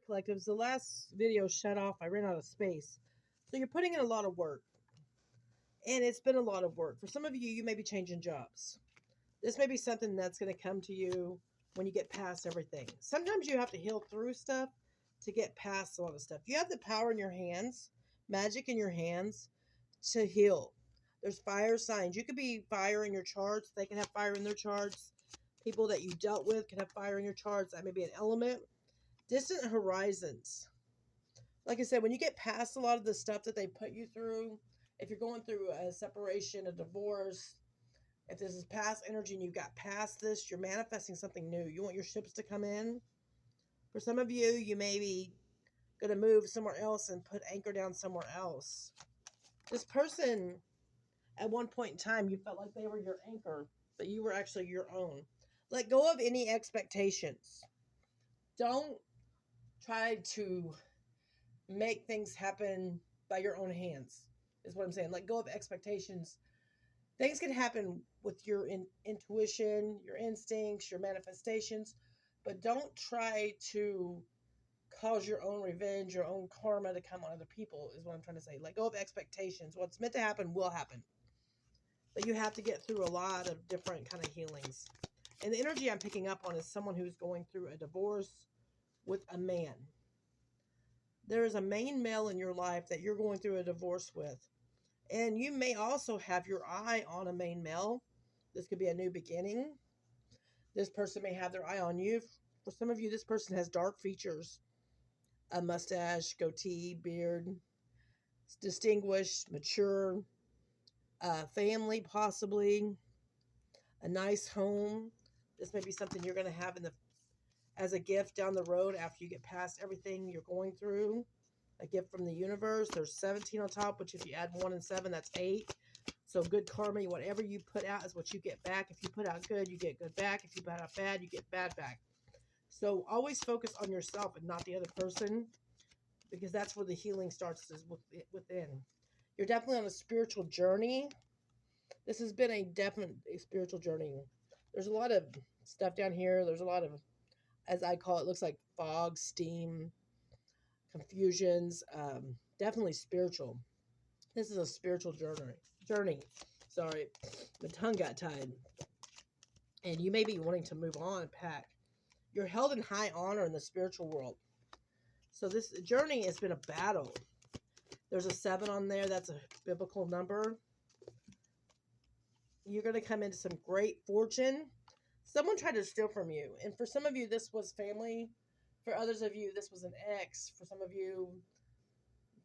collectives. The last video shut off. I ran out of space. So you're putting in a lot of work. And it's been a lot of work. For some of you, you may be changing jobs. This may be something that's going to come to you when you get past everything. Sometimes you have to heal through stuff to get past a lot of stuff. You have the power in your hands, magic in your hands to heal. There's fire signs. You could be fire in your charts. They can have fire in their charts. People that you dealt with can have fire in your charts. That may be an element. Distant horizons. Like I said, when you get past a lot of the stuff that they put you through, if you're going through a separation, a divorce, if this is past energy and you got past this, you're manifesting something new. You want your ships to come in. For some of you, you may be going to move somewhere else and put anchor down somewhere else. This person, at one point in time, you felt like they were your anchor, but you were actually your own. Let go of any expectations. Don't try to make things happen by your own hands, is what I'm saying. Let go of expectations. Things can happen with your intuition, your instincts, your manifestations, but don't try to cause your own revenge, your own karma to come on other people, is what I'm trying to say. Let go of expectations. What's meant to happen will happen. But you have to get through a lot of different kind of healings. And the energy I'm picking up on is someone who's going through a divorce with a man. There is a main male in your life that you're going through a divorce with. And you may also have your eye on a main male. This could be a new beginning. This person may have their eye on you. For some of you, this person has dark features. A mustache, goatee, beard. Distinguished, mature. Family, possibly. A nice home. This may be something you're going to have as a gift down the road after you get past everything you're going through. A gift from the universe. There's 17 on top, which if you add 1 and 7, that's 8. So good karma, whatever you put out is what you get back. If you put out good, you get good back. If you put out bad, you get bad back. So always focus on yourself and not the other person, because that's where the healing starts, is within. You're definitely on a spiritual journey. This has been a definite spiritual journey. There's a lot of stuff down here. There's a lot of, as I call it, looks like fog, steam, confusions. Definitely spiritual. This is a spiritual journey. Sorry, my tongue got tied. And you may be wanting to move on and pack. You're held in high honor in the spiritual world. So this journey has been a battle. There's a 7 on there. That's a biblical number. You're going to come into some great fortune. Someone tried to steal from you. And for some of you, this was family. For others of you, this was an ex. For some of you,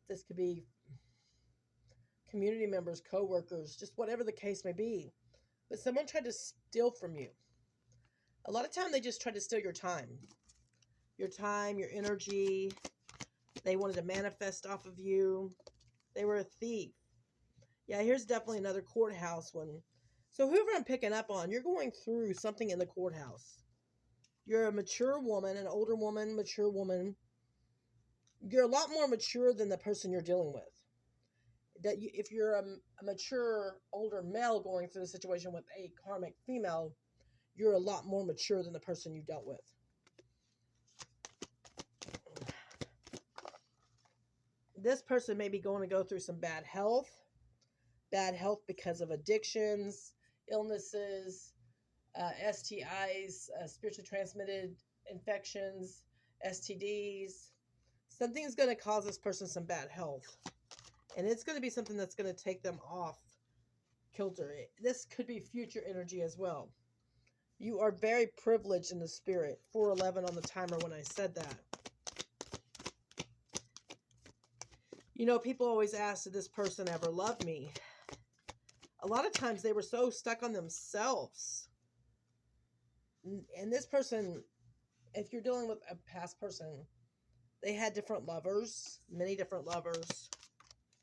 this could be community members, co-workers, just whatever the case may be. But someone tried to steal from you. A lot of time, they just tried to steal your time. Your time, your energy. They wanted to manifest off of you. They were a thief. Yeah, here's definitely another courthouse one. So whoever I'm picking up on, you're going through something in the courthouse. You're a mature woman, an older woman, mature woman. You're a lot more mature than the person you're dealing with. If you're a mature, older male going through the situation with a karmic female, you're a lot more mature than the person you dealt with. This person may be going to go through some bad health because of addictions, illnesses, STIs, spiritually transmitted infections, STDs. Something is going to cause this person some bad health. And it's going to be something that's going to take them off kilter. This could be future energy as well. You are very privileged in the spirit. 411 on the timer when I said that. You know, people always ask, did this person ever love me? A lot of times they were so stuck on themselves. And this person, if you're dealing with a past person, they had different lovers, many different lovers.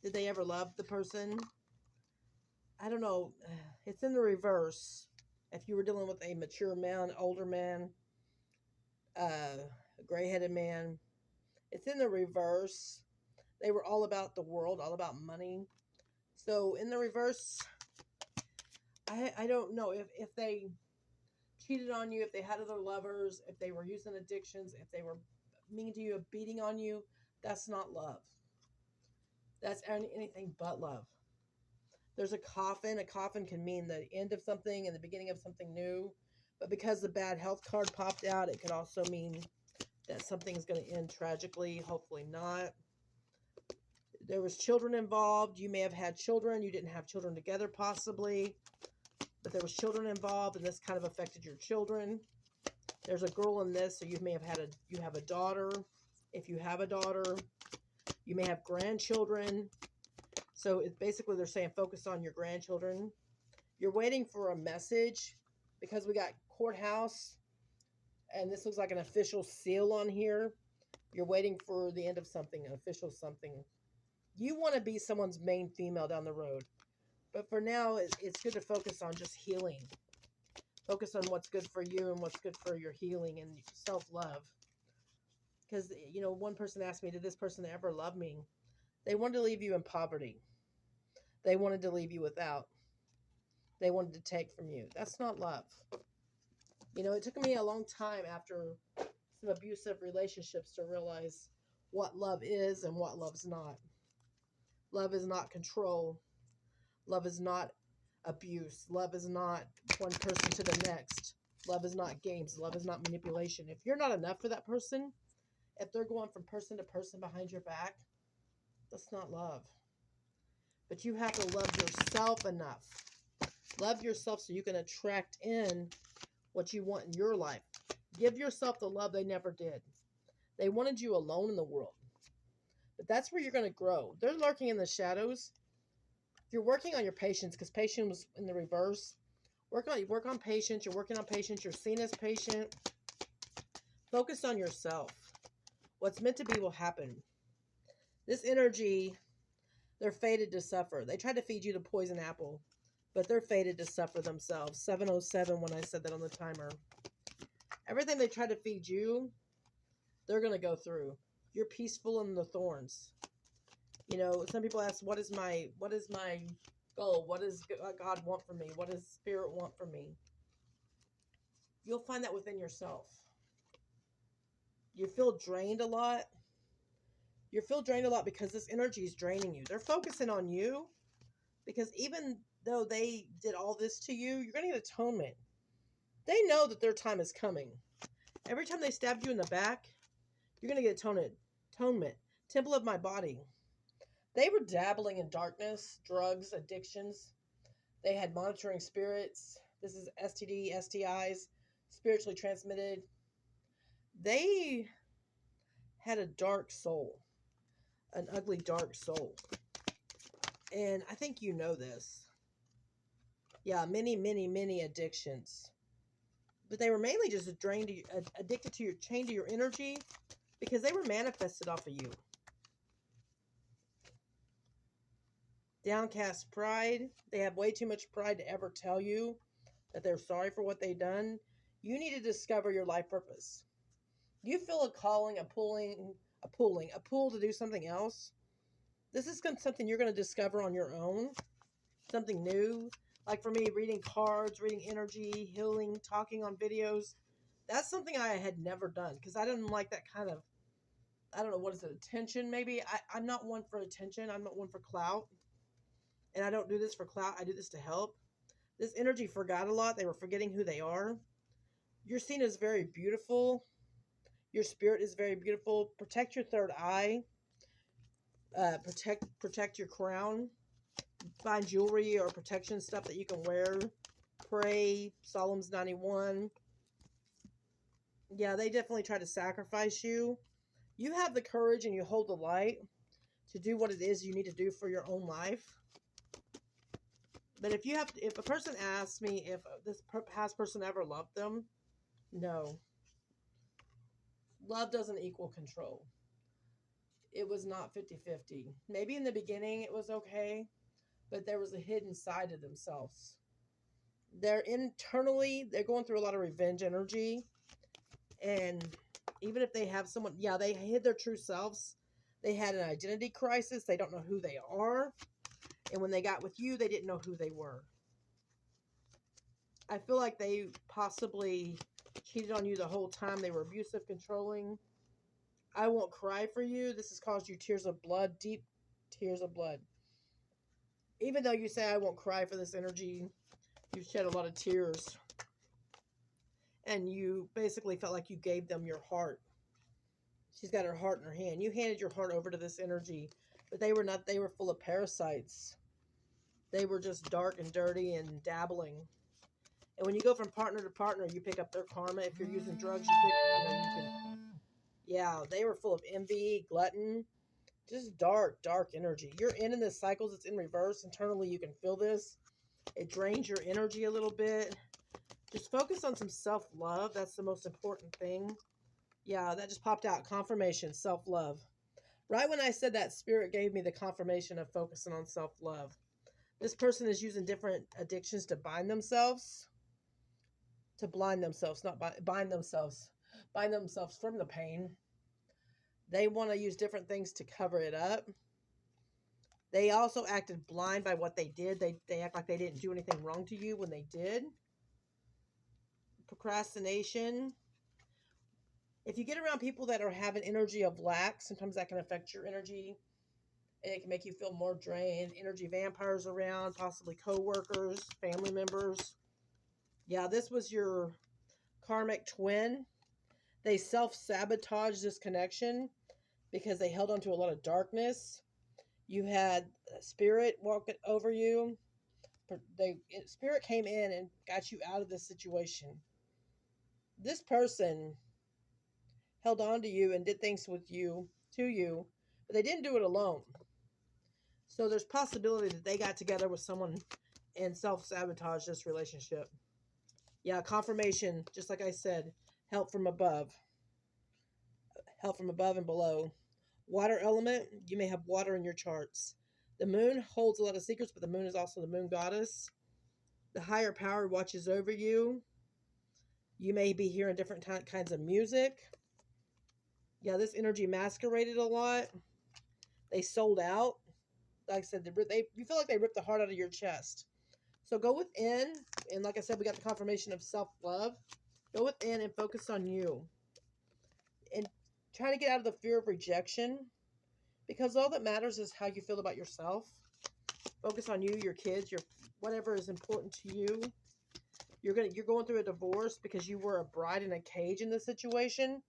Did they ever love the person? I don't know. It's in the reverse. If you were dealing with a mature man, older man, a gray-headed man, it's in the reverse. They were all about the world, all about money. So in the reverse, I don't know if they cheated on you, if they had other lovers, if they were using addictions, if they were mean to you, beating on you, that's not love. That's anything but love. There's a coffin. A coffin can mean the end of something and the beginning of something new. But because the bad health card popped out, it could also mean that something's going to end tragically. Hopefully not. There was children involved. You may have had children. You didn't have children together possibly. But there was children involved, and this kind of affected your children. There's a girl in this, so you may have you have a daughter. If you have a daughter, you may have grandchildren. So it's basically they're saying focus on your grandchildren. You're waiting for a message because we got courthouse, and this looks like an official seal on here. You're waiting for the end of something, an official something. You want to be someone's main female down the road. But for now, it's good to focus on just healing. Focus on what's good for you and what's good for your healing and self-love. Because, you know, one person asked me, did this person ever love me? They wanted to leave you in poverty. They wanted to leave you without. They wanted to take from you. That's not love. You know, it took me a long time after some abusive relationships to realize what love is and what love's not. Love is not control. Love is not abuse. Love is not one person to the next. Love is not games. Love is not manipulation. If you're not enough for that person, if they're going from person to person behind your back, that's not love. But you have to love yourself enough. Love yourself so you can attract in what you want in your life. Give yourself the love they never did. They wanted you alone in the world. But that's where you're going to grow. They're lurking in the shadows. You're working on your patience because patience was in the reverse. Work on patience. You're working on patience. You're seen as patient. Focus on yourself. What's meant to be will happen. This energy, they're fated to suffer. They tried to feed you the poison apple, but they're fated to suffer themselves. 707 when I said that on the timer. Everything they try to feed you, they're going to go through. You're peaceful in the thorns. You know, some people ask, what is my goal? What does God want from me? What does Spirit want from me? You'll find that within yourself. You feel drained a lot. You feel drained a lot because this energy is draining you. They're focusing on you because even though they did all this to you, you're going to get atonement. They know that their time is coming. Every time they stab you in the back, you're going to get atonement. Temple of my body. They were dabbling in darkness, drugs, addictions. They had monitoring spirits. This is STD, STIs, spiritually transmitted. They had a dark soul, an ugly, dark soul. And I think you know this. Yeah, many addictions. But they were mainly just addicted to chained to your energy because they were manifested off of you. Downcast pride. They have way too much pride to ever tell you that they're sorry for what they've done. You need to discover your life purpose. You feel a calling, a pull to do something else. This is something you're going to discover on your own. Something new. Like for me, reading cards, reading energy, healing, talking on videos. That's something I had never done because I didn't like that kind of, I don't know, what is it, attention maybe? I'm not one for attention. I'm not one for clout. And I don't do this for clout. I do this to help. This energy forgot a lot. They were forgetting who they are. You're seen as very beautiful. Your spirit is very beautiful. Protect your third eye. Protect your crown. Find jewelry or protection stuff that you can wear. Pray. Psalms 91. Yeah, they definitely try to sacrifice you. You have the courage and you hold the light to do what it is you need to do for your own life. But if a person asks me if this past person ever loved them, no. Love doesn't equal control. It was not 50-50. Maybe in the beginning it was okay, but there was a hidden side of themselves. They're going through a lot of revenge energy. And even if they have someone, they hid their true selves. They had an identity crisis. They don't know who they are. And when they got with you, they didn't know who they were. I feel like they possibly cheated on you the whole time. They were abusive, controlling. I won't cry for you. This has caused you tears of blood, deep tears of blood. Even though you say I won't cry for this energy, you shed a lot of tears. And you basically felt like you gave them your heart. She's got her heart in her hand. You handed your heart over to this energy. But they were not, they were full of parasites. They were just dark and dirty and dabbling. And when you go from partner to partner, you pick up their karma. If you're using drugs, yeah, they were full of envy, glutton, just dark, dark energy. You're in this cycles. It's in reverse. Internally, you can feel this. It drains your energy a little bit. Just focus on some self-love. That's the most important thing. Yeah, that just popped out. Confirmation, self-love. Right when I said that, Spirit gave me the confirmation of focusing on self-love. This person is using different addictions to bind themselves, to blind themselves, not bind themselves from the pain. They want to use different things to cover it up. They also acted blind by what they did. They act like they didn't do anything wrong to you when they did. Procrastination. If you get around people that are having energy of lack, sometimes that can affect your energy. And it can make you feel more drained. Energy vampires around, possibly co-workers, family members. Yeah, this was your karmic twin. They self-sabotaged this connection because they held on to a lot of darkness. You had Spirit walking over you. Spirit came in and got you out of this situation. This person held on to you and did things with you, to you, but they didn't do it alone. So there's possibility that they got together with someone and self-sabotage this relationship. Yeah, confirmation, just like I said, help from above. Help from above and below. Water element, you may have water in your charts. The moon holds a lot of secrets, but the moon is also the moon goddess. The higher power watches over you. You may be hearing different kinds of music. Yeah, this energy masqueraded a lot. They sold out. Like I said, you feel like they ripped the heart out of your chest. So go within, and like I said, we got the confirmation of self-love. Go within and focus on you. And try to get out of the fear of rejection, because all that matters is how you feel about yourself. Focus on you, your kids, your whatever is important to you. You're going through a divorce because you were a bride in a cage in this situation.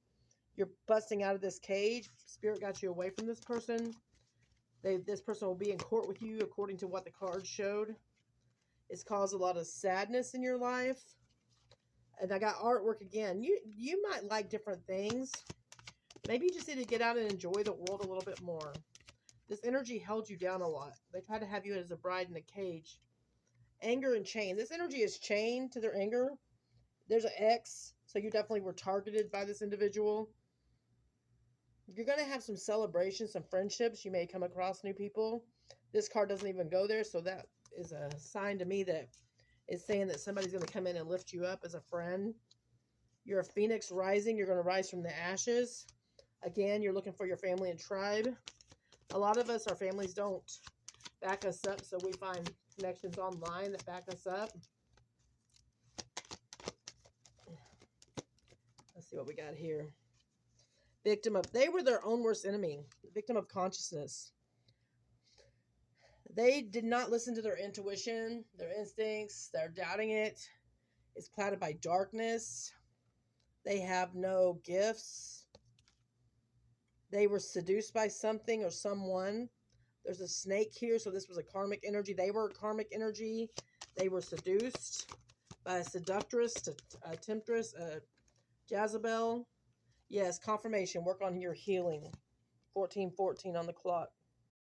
You're busting out of this cage. Spirit got you away from this person. This person will be in court with you according to what the cards showed. It's caused a lot of sadness in your life. And I got artwork again. You might like different things. Maybe you just need to get out and enjoy the world a little bit more. This energy held you down a lot. They tried to have you as a bride in a cage. Anger and chain. This energy is chained to their anger. There's an X, so you definitely were targeted by this individual. You're going to have some celebrations, some friendships. You may come across new people. This card doesn't even go there, so that is a sign to me that it's saying that somebody's going to come in and lift you up as a friend. You're a phoenix rising. You're going to rise from the ashes. Again, you're looking for your family and tribe. A lot of us, our families don't back us up, so we find connections online that back us up. Let's see what we got here. They were their own worst enemy. Victim of consciousness. They did not listen to their intuition, their instincts. They're doubting it. It's clouded by darkness. They have no gifts. They were seduced by something or someone. There's a snake here, so this was a karmic energy. They were a karmic energy. They were seduced by a seductress, a temptress, a Jezebel. Yes, confirmation. Work on your healing. 14:14 on the clock.